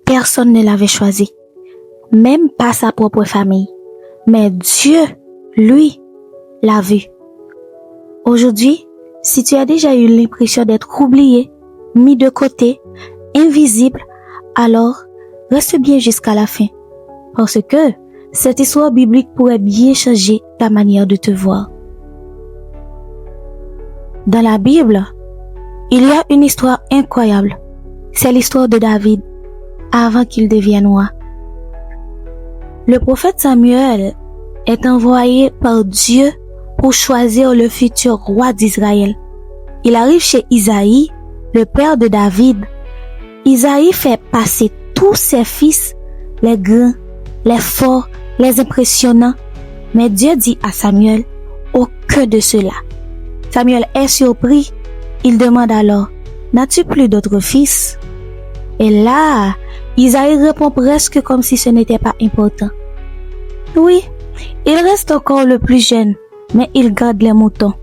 Personne ne l'avait choisi, même pas sa propre famille. Mais Dieu, lui, l'a vu. Aujourd'hui, si tu as déjà eu l'impression d'être oublié, mis de côté, invisible, alors reste bien jusqu'à la fin. Parce que cette histoire biblique pourrait bien changer ta manière de te voir. Dans la Bible, il y a une histoire incroyable. C'est l'histoire de David, avant qu'il devienne roi. Le prophète Samuel est envoyé par Dieu pour choisir le futur roi d'Israël. Il arrive chez Isaïe, le père de David. Isaïe fait passer tous ses fils, les grands, les forts, les impressionnants. Mais Dieu dit à Samuel, aucun de cela. Samuel est surpris. Il demande alors, n'as-tu plus d'autres fils? Et là, Isaïe répond presque comme si ce n'était pas important. Oui, il reste encore le plus jeune, mais il garde les moutons.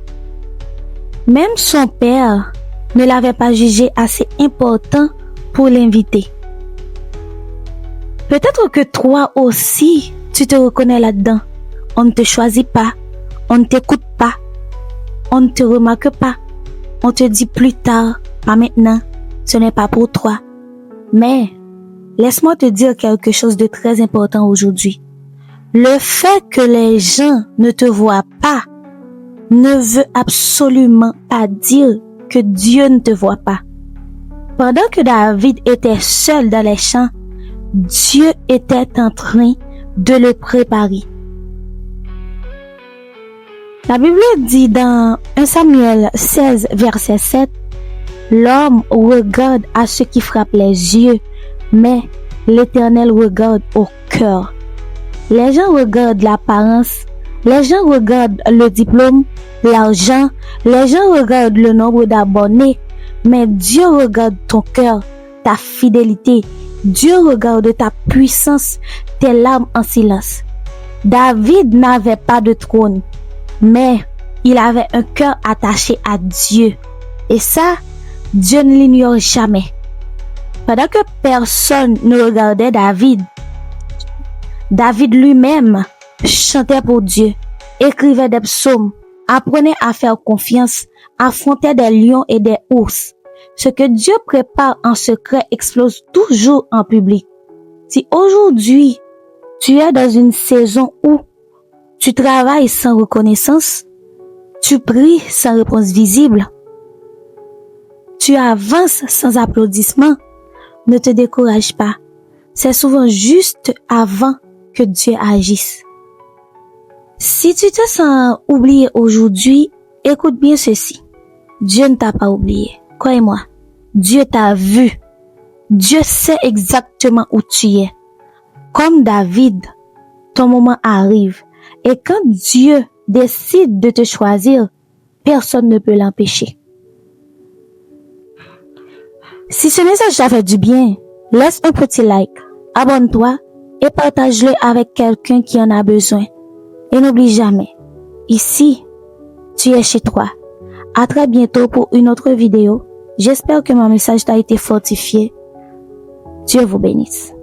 Même son père ne l'avait pas jugé assez important pour l'inviter. Peut-être que toi aussi, tu te reconnais là-dedans. On ne te choisit pas, on ne t'écoute pas, on ne te remarque pas. On te dit plus tard, pas maintenant, ce n'est pas pour toi. Mais, laisse-moi te dire quelque chose de très important aujourd'hui. Le fait que les gens ne te voient pas ne veut absolument pas dire que Dieu ne te voit pas. Pendant que David était seul dans les champs, Dieu était en train de le préparer. La Bible dit dans 1 Samuel 16, verset 7, « L'homme regarde à ce qui frappe les yeux, mais l'Éternel regarde au cœur. » Les gens regardent l'apparence, les gens regardent le diplôme, l'argent, les gens regardent le nombre d'abonnés, mais Dieu regarde ton cœur, ta fidélité. Dieu regarde ta puissance, tes larmes en silence. David n'avait pas de trône, mais il avait un cœur attaché à Dieu. Et ça, Dieu ne l'ignore jamais. Pendant que personne ne regardait David, David lui-même chantait pour Dieu, écrivait des psaumes, apprenait à faire confiance, affrontait des lions et des ours. Ce que Dieu prépare en secret explose toujours en public. Si aujourd'hui, tu es dans une saison où tu travailles sans reconnaissance, tu pries sans réponse visible, tu avances sans applaudissement, ne te décourage pas. C'est souvent juste avant que Dieu agisse. Si tu te sens oublié aujourd'hui, écoute bien ceci. Dieu ne t'a pas oublié. Croyez-moi, Dieu t'a vu. Dieu sait exactement où tu es. Comme David, ton moment arrive. Et quand Dieu décide de te choisir, personne ne peut l'empêcher. Si ce message t'a fait du bien, laisse un petit like, abonne-toi et partage-le avec quelqu'un qui en a besoin. Et n'oublie jamais, ici, tu es chez toi. À très bientôt pour une autre vidéo. J'espère que mon message t'a été fortifié. Dieu vous bénisse.